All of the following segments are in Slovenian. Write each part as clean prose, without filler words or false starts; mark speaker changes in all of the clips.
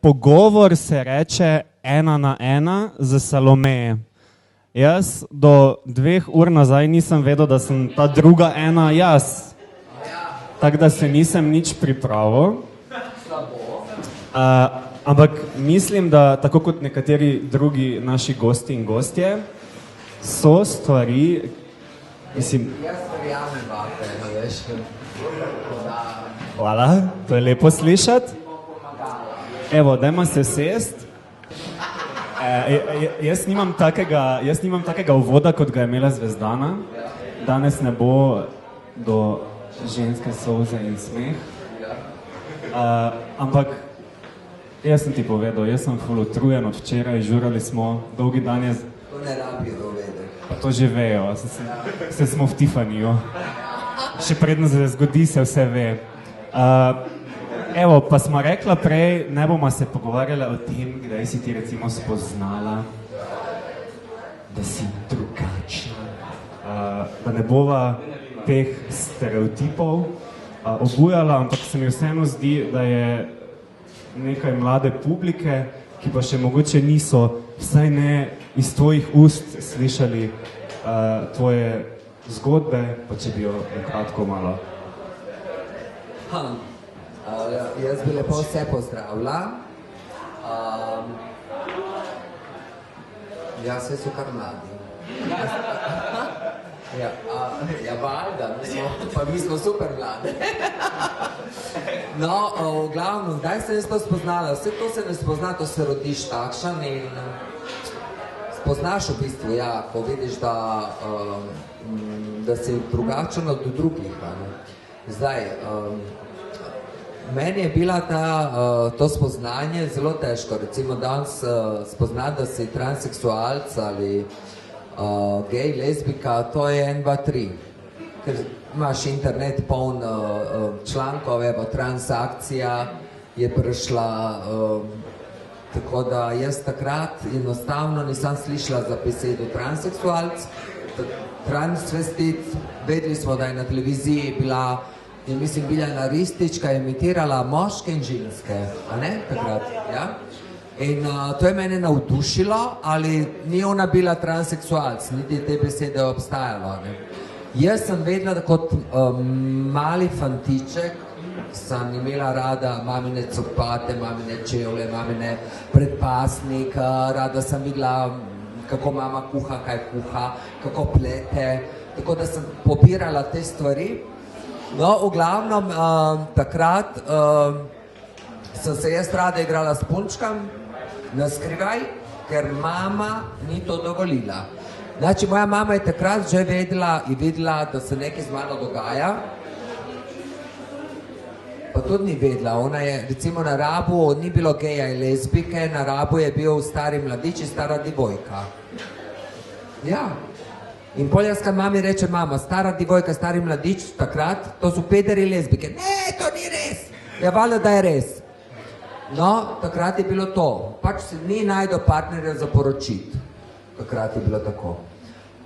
Speaker 1: pogovor se reče 1 na 1 z Salome. Jaz do 2 ur nazaj nisem vedel, da sem ta druga ena jaz. Tako da se nisem nič pripravil. Ampak mislim, da tako kot nekateri drugi naši gosti in gostje, so stvari, mislim...
Speaker 2: Jaz verjamem vate, veš.
Speaker 1: Hvala, to je lepo slišati. Evo, dajmo se sest. Jaz nimam takega uvoda, kot ga je imela Zvezdana. Danes ne bo do ženske solze in smeh. Ampak jaz sem ti povedal, jaz sem ful utrujen od včeraj, žurali smo, dolgi dan je...
Speaker 2: To ne rabi vedeti.
Speaker 1: Pa to že vejo, se smo v Tiffanyju. Še predno se zgodi, se vse ve. Evo, pa smo rekla prej, ne bomo se pogovarjali o tem, kdaj si ti recimo spoznala, da si drugačna, da ne bova teh stereotipov obujala, ampak se mi vseeno zdi, da je nekaj mlade publike, ki pa še mogoče niso, vsaj ne iz tvojih ust slišali tvoje zgodbe, pa če bi jo nekratko malo.
Speaker 2: Jaz bi lepo vse pozdravila. Ja, vse so kar mladi. Ja, valjda, pa mi smo super mladi. No, v glavnem, zdaj sem jaz to spoznala. Vse to se ne spozna, to se rodiš takšen in spoznaš v bistvu, ja, ko vidiš, da si drugačen od drugih. Zdaj, meni je bila to spoznanje zelo težko. Recimo danes spoznati, da si transseksualc ali gej, lezbika, to je 1, 2, 3. Ker imaš internet poln člankov, evo, transakcija je prišla, tako da jaz takrat enostavno nisem slišala za besedo transseksualc, transvestit, vedeli smo, da je na televiziji bila, in mislim, Biljana Ristička je imitirala moške in ženske, a ne, takrat, ja? In to je mene navdušilo, ali ni ona bila transseksualc, niti te besede obstajalo, ne? Jaz sem vedela, da kot mali fantiček sem imela rada mamine copate, mamine čevlje, mamine predpasnik, rada sem videla, kako mama kuha, kaj kuha, kako plete, tako da sem pobirala te stvari. No, v glavnem, takrat sem se jaz rada igrala s punčkam, naskrivaj, ker mama ni to dovolila. Znači, moja mama je takrat že vedela in videla, da se nekaj z mano dogaja, pa tudi ni vedela. Ona je, recimo na Rabu, ni bilo geja in lezbike, na Rabu je bil stari mladič in stara divojka. Ja. In pol jaz, kad mami reče, mama, stara divojka, stari mladič, takrat, to so pederi lezbike. Ne, to ni res. Ja, valjda, da je res. No, takrat je bilo to. Pač se ni najdel partnerja za poročiti. Takrat je bilo tako.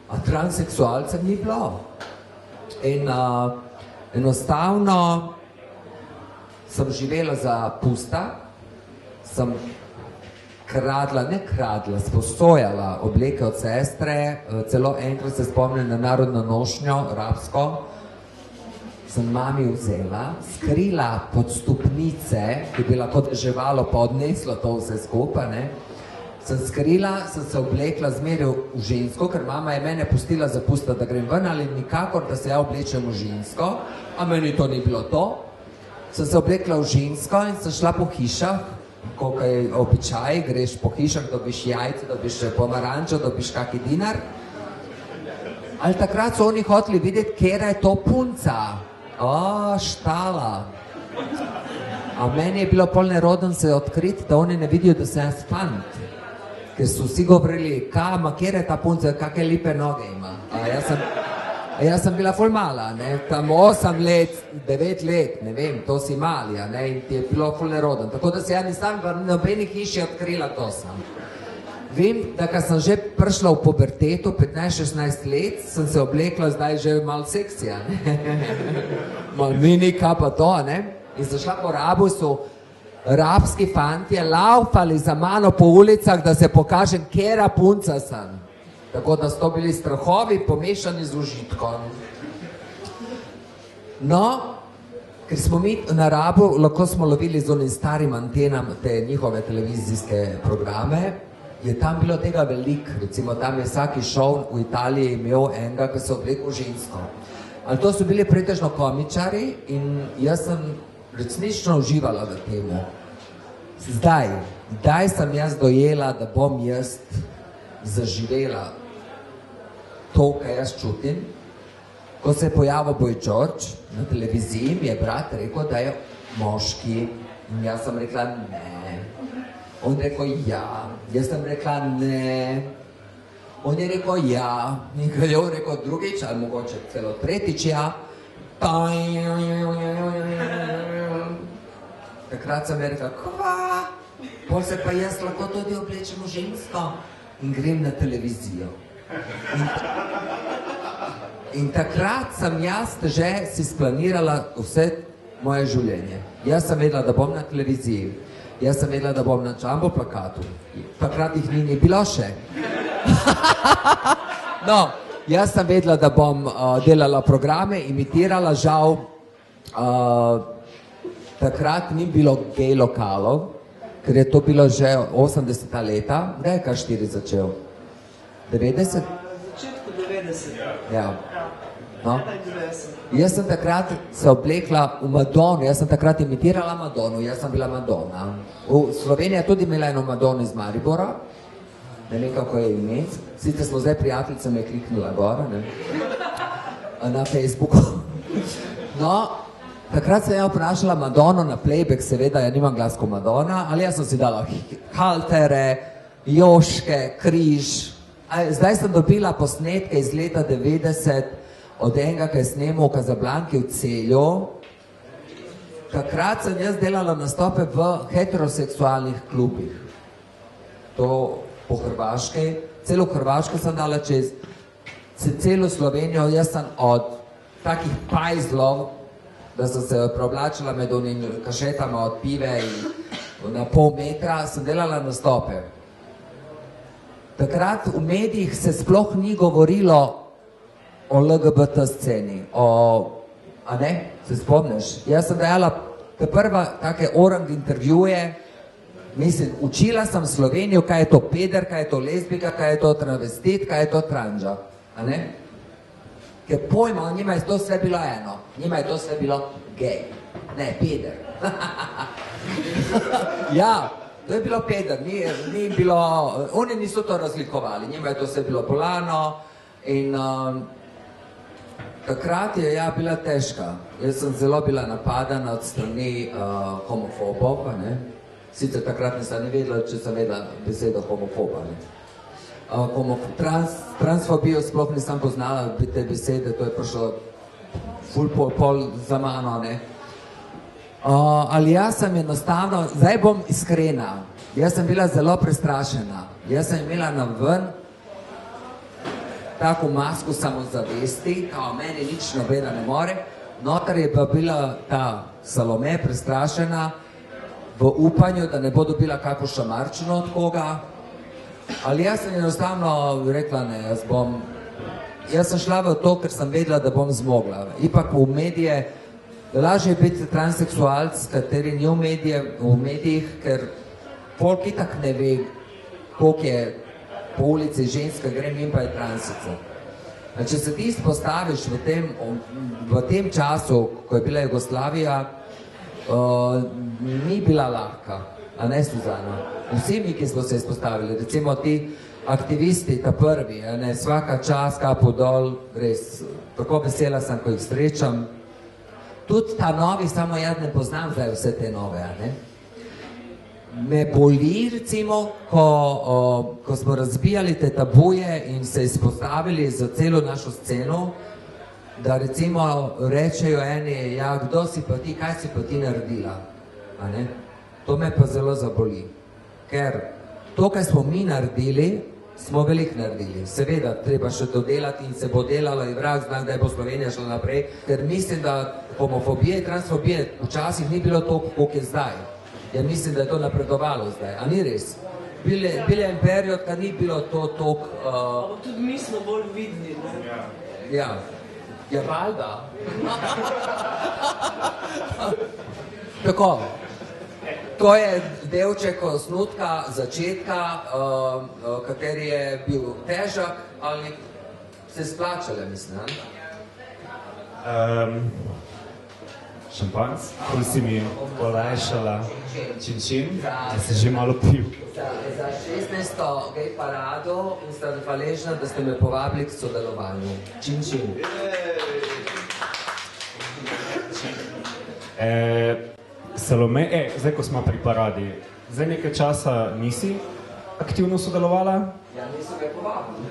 Speaker 2: A transseksualca ni bilo. In enostavno sem živela za pusta, sem sposojala obleke od sestre, celo enkrat se spomnim na narodno nošnjo, rabsko, sem mami vzela, skrila pod stopnice, ki bi lahko ževalo pa odneslo to vse skupaj, ne? Sem skrila, sem se oblekla zmeraj v žensko, ker mama je mene pustila za pusta, da grem ven, ali nikakor, da se ja oblečem v žensko, a meni to ni bilo to. Sem se oblekla v žensko in sem šla po hišah, koliko je običaj, greš po hišah, dobiš jajce, dobiš pomarančo, dobiš kaki dinar. Ali takrat so oni hoteli videti, kera je to punca. O, štala. A meni je bilo pol neroden se odkriti, da oni ne vidijo, da sem jaz fant. Ker so vsi govorili, kera je ta punca, kakve lepe noge ima. Jaz sem bila ful mala, ne, tam 8 let, 9 let, ne vem, to si mali, ne, in ti je bilo ful neroden. Tako da se ja nisem v nobeni hiši odkrila, to sem. Vem, da kad sem že prišla v pubertetu, 15-16 let, sem se oblekla zdaj že malo seksija, ne. Malo mini, kaj pa to, ne. In sem šla po Rabusu, rabski fantje laufali za mano po ulicah, da se pokažem, kera punca sem. Tako da so bili strahovi pomešani z užitkom. No, ker smo mi na Rabu, lahko smo lovili z onim starim antenam te njihove televizijske programe, je tam bilo tega veliko, recimo tam je vsaki šov v Italiji imel enega, ki se oblekel žensko. Ali to so bili pretežno komičari in jaz sem resnično uživala v temu. Zdaj sem jaz dojela, da bom jaz zaživela to, kar jaz čutim. Ko se je pojavil Boy George na televiziji, mi je brat rekel, da je moški. In jaz sem rekla ne. On je rekel ja. Jaz sem rekla ne. On je rekel ja. In ko je on rekel drugič, ali mogoče celo tretjič ja. Takrat sem rekla, kva? Pol se pa jaz lahko tudi oblečem v žensko in grem na televizijo. In takrat sem jaz že si splanirala vse moje življenje. Jaz sem vedela, da bom na televiziji. Jaz sem vedela, da bom na jumbo plakatu. Takrat jih ni bilo še. No, jaz sem vedela, da bom delala programe, imitirala, žal. Takrat ni bilo gej lokalov, ker je to bilo že 80-ta leta. Kdaj je K4 začel? 90?
Speaker 3: Začetku 90.
Speaker 2: Ja. No. Jaz sem takrat se oblekla v Madonu, jaz sem takrat imitirala Madonu, jaz sem bila Madonna. Slovenija je tudi imela eno Madono iz Maribora, ne vem, kako je ime, sicer smo zdaj prijateljica me kliknila gor, ne, na Facebooku. No, takrat sem ja vprašala Madono na playback, seveda, ja nimam glas kot Madonna, ali jaz sem si dala haltere, joške, križ. Zdaj sem dobila posnetke iz leta 90 od enega, ki je snemal v Kazablanki v Celju. Takrat sem jaz delala nastope v heteroseksualnih klubih. To po Hrvaški. Celo Hrvaško sem dala čez celo Slovenijo. Jaz sem od takih pajzlov, da sem se preoblačila med onim kašetama od pive in na pol metra, sem delala nastope. Takrat v medijih se sploh ni govorilo o LGBT sceni, a ne, se spomniš? Jaz sem dajala prva take orang intervjuje, mislim, učila sem Slovenijo, kaj je to peder, kaj je to lezbika, kaj je to travestit, kaj je to tranža, a ne? Ker pojma, njima je to vse bilo eno, njima je to vse bilo gej, ne, peder. Ja, to je bilo peder, ni bilo, oni niso to razlikovali, njima je to vse bilo bolano in takrat je ja bila težka. Jaz sem zelo bila napadana od strani homofobov, ne. Sicer takrat nisem vedela, če sem vedela besedo homofoba, ne. Transfobijo sploh nisem poznala te besede, to je prišlo ful pol za mano, ne. Ali jaz sem enostavno, zdaj bom iskrena, jaz sem bila zelo prestrašena. Jaz sem imela na ven tako masko samozavesti, kao meni nič nobena ne more. Notar je pa bila ta Salome prestrašena v upanju, da ne bo dobila kako šamarčino od koga. Ali jaz sem enostavno rekla ne, jaz sem šla v to, ker sem vedela, da bom zmogla. Ipak v medije, lažje je biti transseksualc, kateri ni v medijih, ker folk itak ne ve, koliko je po ulici ženska, grem in pa je transica. Če se ti izpostaviš v tem času, ko je bila Jugoslavija, ni bila lahka, a ne Suzana? Vsi mi, ki smo se izpostavili, recimo ti aktivisti, ta prvi, svaka čas, kapo dol, res, tako vesela sem, ko jih srečam. Tudi ta novi, samo jaz ne poznam zdaj vse te nove, a ne? Me boli, recimo, ko smo razbijali te tabuje in se izpostavili za celo našo sceno, da recimo rečejo eni, ja, kdo si pa ti, kaj si pa ti naredila, a ne? To me pa zelo zaboli, ker to, kaj smo mi naredili, smo veliko naredili. Seveda, treba še dodelati in se bo delalo in vrag znam, da je bo Slovenija šla naprej, ker mislim, da homofobije in transfobije včasih ni bilo toliko, koliko je zdaj. Ja mislim, da je to napredovalo zdaj, a ni res? Bil je en period, kad ni bilo to toliko...
Speaker 3: Ampak tudi mi smo bolj vidni, ne?
Speaker 2: Ja, ja, valjda. Tako, to je delček osnutka, začetka, kateri je bil težak, ali se splačale, mislim, ne?
Speaker 1: Šampanc, ko si mi olajšala čin, da si že malo pil.
Speaker 2: Za 16. gej parado in sem hvaležna, da ste me povabili k sodelovanju. Čin.
Speaker 1: Salome, zdaj ko smo pri paradi, zdaj nekaj časa nisi aktivno sodelovala?
Speaker 2: Ja, niso me povabili.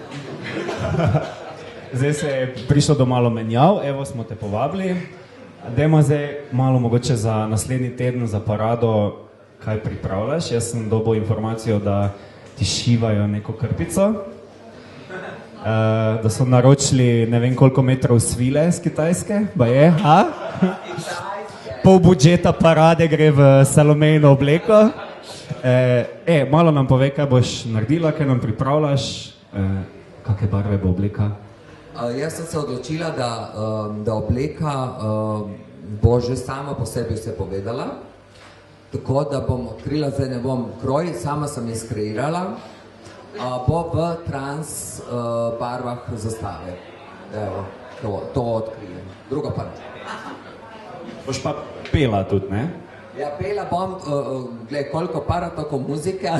Speaker 1: Zdaj se je prišlo do malo menjav, evo smo te povabili. Dajmo zdaj malo mogoče za naslednji teden, za parado, kaj pripravljaš. Jaz sem dobil informacijo, da ti šivajo neko krpico, da so naročili ne vem koliko metrov svile z Kitajske, ba je, ha? Pol budžeta parade gre v Salomejino obleko. Malo nam povej, kaj boš naredila, kaj nam pripravljaš, kakve barve bo obleka?
Speaker 2: Jaz sem se odločila, da obleka bo že sama po sebi vse povedala, tako da bom odkrila, zdaj ne bom kroj, sama sem jih skreirala, bo v trans barvah zastave. Evo, to odkrijem. Druga pa ne.
Speaker 1: Boš pa pela tudi, ne?
Speaker 2: Ja, pela bom, gled, koliko para tako muzike.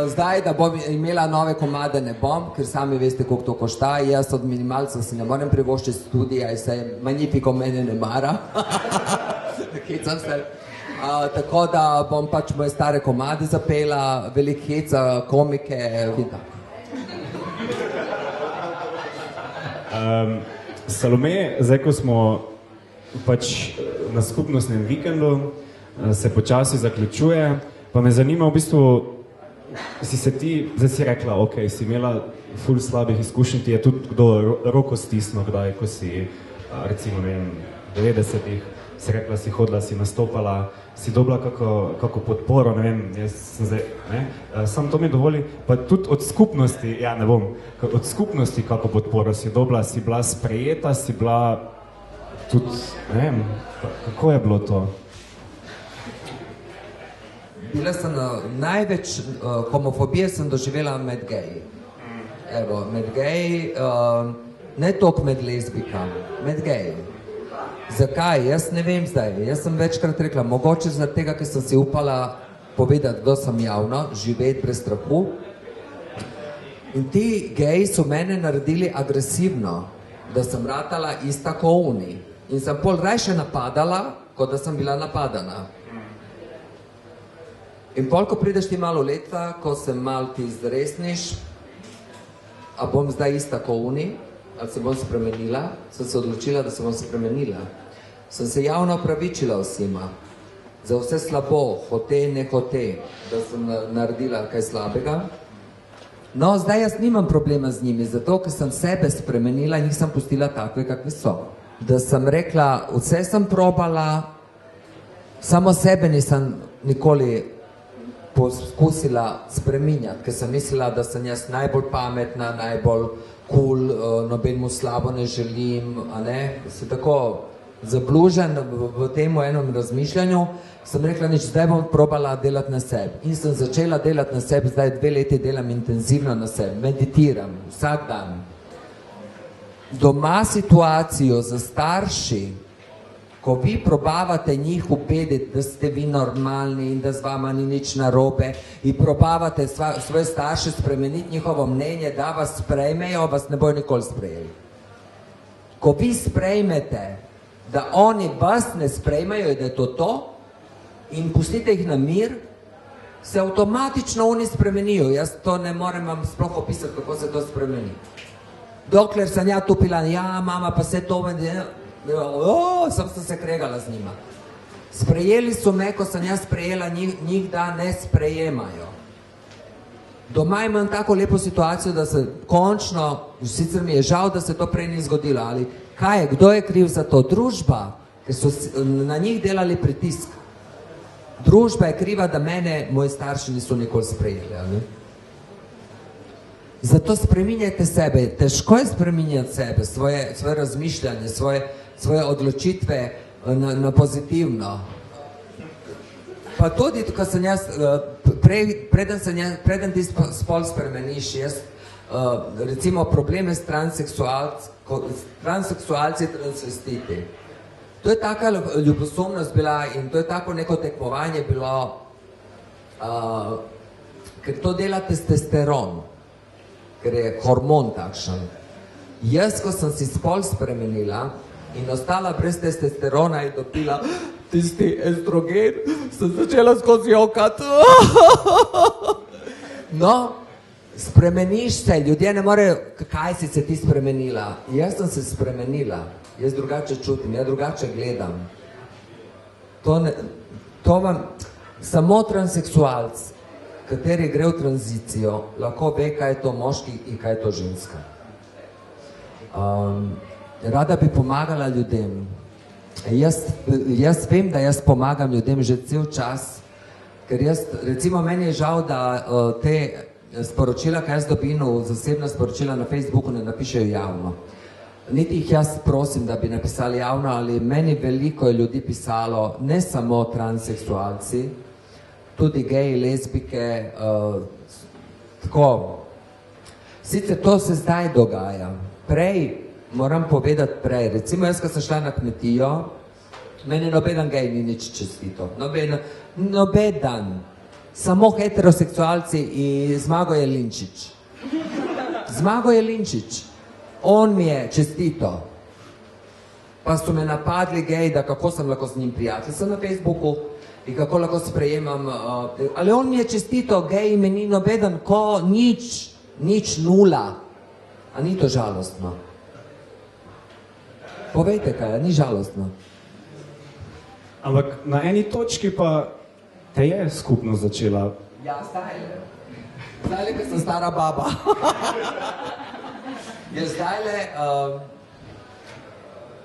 Speaker 2: Zdaj, da bom imela nove komade, ne bom, ker sami veste, koliko to košta. Jaz od minimalcev si ne morem privoščiti studija, se Magnifico mene ne mara. Hecam se. Tako da bom pač moje stare komade zapela, velik heca, komike in tako.
Speaker 1: Salome, zdaj ko smo pač na skupnostnem vikendu, se počasi zaključuje, pa me zanima v bistvu, si se ti, zdaj si rekla, ok, si imela ful slabih izkušenj, ti je tudi kdo roko stisnil, kdaj, ko si, recimo, ne vem, 90-ih, si rekla, si hodila, si nastopala, si dobila kako podporo, ne vem, jaz sem zdaj, ne, sam to mi dovoli, pa tudi od skupnosti, ja, ne bom, od skupnosti kako podporo si dobila, si bila sprejeta, si bila tudi, ne vem, kako je bilo to?
Speaker 2: Bila sem največ homofobije sem doživela med geji. Evo, med geji, ne toliko med lezbikami, med geji. Zakaj? Jaz ne vem zdaj. Jaz sem večkrat rekla, mogoče zaradi tega, ker sem si upala povedati, kdo sem javno, živeti brez strahu. In ti geji so mene naredili agresivno, da sem ratala ista ko oni. In sem pol rajše napadala, kot da sem bila napadana. In pol, ko prideš ti malo leta, ko se malo ti zresniš, a bom zdaj ista ko oni, ali se bom spremenila, sem se odločila, da se bom spremenila. Sem se javno opravičila vsima, za vse slabo, hote, ne hote, da sem naredila kaj slabega. No, zdaj jaz nimam problema z njimi, zato, ker sem sebe spremenila in jih sem pustila takve, kakve so. Da sem rekla, vse sem probala, samo sebe nisem nikoli poskusila spreminjati, ker sem mislila, da sem jaz najbolj pametna, najbolj cool, nobenemu slabo ne želim, a ne, si tako zablužen v tem enem razmišljanju, sem rekla, nič, zdaj bom probala delati na sebi. In sem začela delati na sebi, zdaj 2 leti delam intenzivno na sebi, meditiram vsak dan. Doma situacijo za starši, ko vi probavate njih ubediti, da ste vi normalni in da z vama ni nič narobe in probavate svoje starše spremeniti njihovo mnenje, da vas sprejmejo, vas ne bojo nikoli sprejeli. Ko vi sprejmete, da oni vas ne sprejmejo in da je to, in pustite jih na mir, se avtomatično oni spremenijo. Jaz to ne morem vam sploh opisati, kako se to spremeni. Dokler sem ja tupila, ja, mama, pa se to sem se kregala z njima. Sprejeli so me, ko sem jaz sprejela njih, da ne sprejemajo. Doma imam tako lepo situacijo, da se končno, sicer mi je žal, da se to prej ni zgodilo, ali kaj je, kdo je kriv za to? Družba. ker so na njih delali pritisk. Družba je kriva, da mene moji starši niso nikoli sprejeli. Ali? Zato spreminjajte sebe, težko je spreminjati sebe, svoje razmišljanje, svoje odločitve na pozitivno. Pa tudi, ko sem jaz, preden ti spol spremeniš, jaz, recimo probleme s transseksualci, transvestiti. To je taka ljubosumnost bila in to je tako neko tekmovanje bilo, ker to dela testosteron, ker je hormon takšen. Jaz, ko sem si spol spremenila in ostala brez testosterona in dobila tisti estrogen, sem začela skozi jokati. No, spremeniš se, ljudje ne morejo, kaj si se ti spremenila. Jaz sem se spremenila, jaz drugače čutim, jaz drugače gledam. To vam, samo transseksualc, kateri gre v tranzicijo, lahko ve, kaj je to moški in kaj je to ženska. Rada bi pomagala ljudem. Jaz vem, da jaz pomagam ljudem že cel čas, ker jaz, recimo meni je žal, da te sporočila, kaj jaz dobim v zasebna sporočila na Facebooku, ne napišejo javno. Niti jih jaz prosim, da bi napisali javno, ali meni veliko je ljudi pisalo, ne samo transseksualci, tudi geji, lezbike, tako. Sicer to se zdaj dogaja. Prej, moram povedati prej, recimo jaz, ko sem šla na kmetijo, meni nobeden gej ni nič čestito. Nobeden. Samo heteroseksualci in Zmago Jelinčič. Zmago Jelinčič. On mi je čestito. Pa so me napadli gej, da kako sem lahko z njim prijatelj. Sem na Facebooku in kako lahko sprejemam. Ali on mi je čestito, gej mi ni nobeden, ko nič nula. A ni to žalostno? Povejte kaj, ni žalostno.
Speaker 1: Ampak na eni točki pa te je skupnost začela.
Speaker 2: Ja, zdajle, ko sem stara baba. Je zdajle,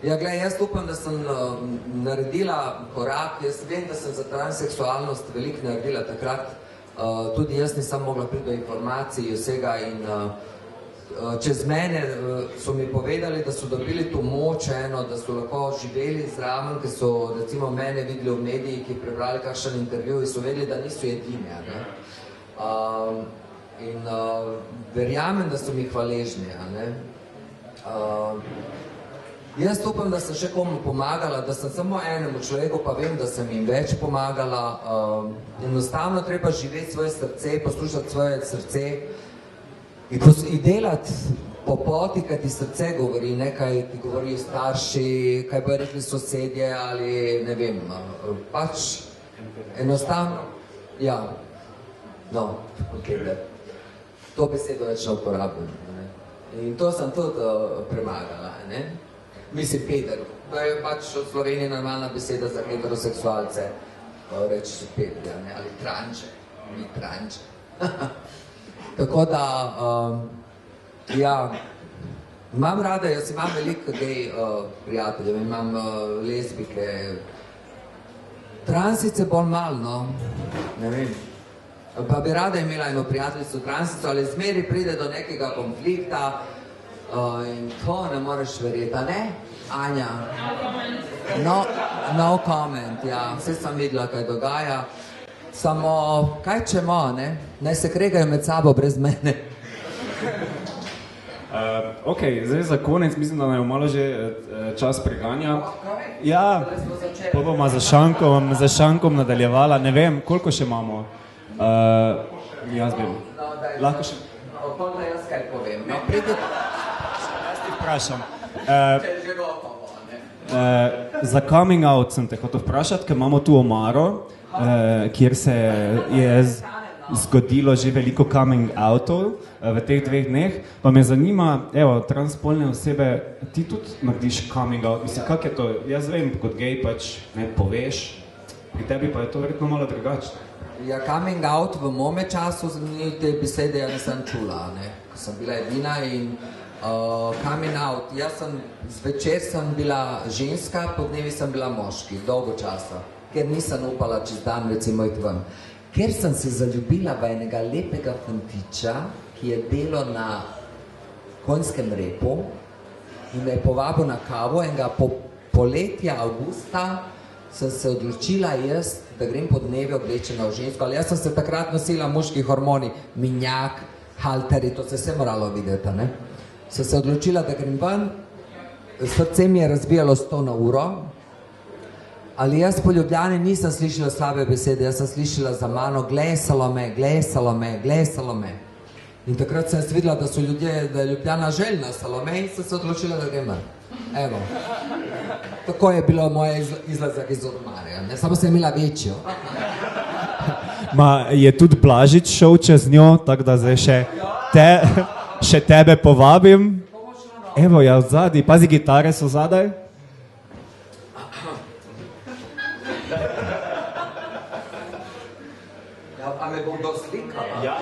Speaker 2: ja, glej, jaz upam, da sem naredila korak, jaz vem, da sem za transseksualnost veliko naredila takrat, tudi jaz nisem mogla priti do informacij vsega in čez mene so mi povedali, da so dobili to moč eno, da so lahko živeli zraven, ker so recimo mene videli v mediji, ki prebrali kakšen intervju in so vedeli, da niso edini. In verjamem, da so mi hvaležni. Jaz upam, da sem še komu pomagala, da sem samo enemu človeku, pa vem, da sem jim več pomagala. Enostavno treba živeti svoje srce, poslušati svoje srce in delati po poti, kaj ti srce govori, ne kaj ti govorijo starši, kaj bojo rekli sosedje ali ne vem. Pač enostavno, ja, no, to besedo več ne uporabljam. In to sem tudi premagala, ne? Mislim, peder. To je pač v Sloveniji normalna beseda za heteroseksualce. Reči so peder, ali tranče. Ni tranče. Tako da, ja, imam rada, jaz imam veliko gej prijateljev, imam lezbike. Transice bolj malo, no, ne vem. Pa bi rada imela eno prijateljico transico, ali zmeri pride do nekega konflikta in to ne moreš verjeti, a ne, Anja? No comment, ja, vse sem videla, kaj dogaja. Samo, kaj čemo, ne? Naj se kregajo med sabo brez mene.
Speaker 1: Ok, zdaj za konec, mislim, da naj malo že čas preganja. Ja, pa bomo za šankom nadaljevala, ne vem, koliko še imamo. Jaz bi. Lahko še...
Speaker 2: Otom da jaz kaj povem. No, pridite.
Speaker 1: Jaz ti vprašam.
Speaker 2: Če je že gotovo, ne?
Speaker 1: Za coming out sem te hotel vprašati, ker imamo tu omaro, kjer se je zgodilo že veliko coming outov v teh 2 dneh, pa me zanima, evo, transspolne osebe, ti tudi narediš coming out, mislim, kak je to, jaz vem, kot gej pač ne poveš, pri tebi pa je to verjetno malo drugačno.
Speaker 2: Ja, coming out v mome času ni te besede, ja nisem čula, ne, ko sem bila edina in Coming out. Jaz sem zvečer sem bila ženska, po dnevi sem bila moški, dolgo časa, ker nisem upala čez dan recimo iti ven. Ker sem se zaljubila v enega lepega fantiča, ki je delal na konjskem repu in me je povabil na kavo in ga poletja avgusta sem se odločila jaz, da grem po dnevi oblečena v žensko, ali jaz sem se takrat nosila muški hormoni, minjak, halteri, to se vse moralo videti, ne? Sem se odločila, da grem ven, srce mi je razbijalo 100 na uro, ali jaz po Ljubljani nisem slišala slabe besede, jaz sem slišala za mano, glej Salome, glej Salome, glej Salome. In takrat sem videla, da so ljudje, da je Ljubljana željna Salome in sem se odločila, da grem ven. Evo. Tako je bilo moje izlazak iz ormarja, ne, samo sem imela večjo.
Speaker 1: Ma, je tudi Blažič šel čez njo, tako da zdaj še tebe povabim. Evo, ja, odzadaj, pazi, gitare so zadaj.
Speaker 2: Ja, a me bom doslikala?
Speaker 1: Ja.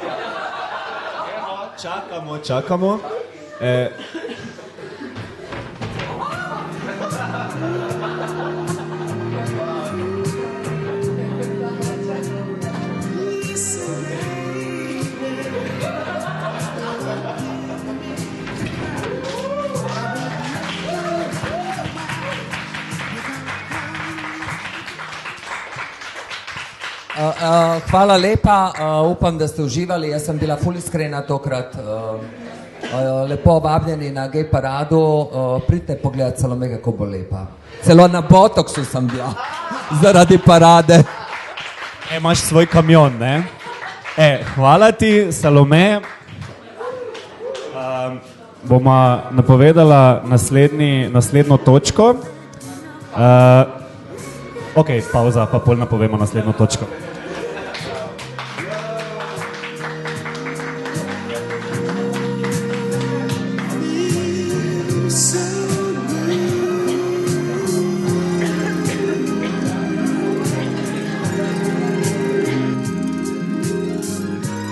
Speaker 1: Evo, čakamo.
Speaker 2: Hvala lepa, upam, da ste uživali, jaz sem bila ful iskrena tokrat, lepo vabljeni na gej paradu, pridite pogledati Salome, kako bo lepa. Celo na Botoxu sem bila, zaradi parade.
Speaker 1: Imaš svoj kamion, ne? Hvala ti, Salome. Boma napovedala naslednjo točko. Ok, pauza, pa pol napovemo naslednjo točko.
Speaker 4: So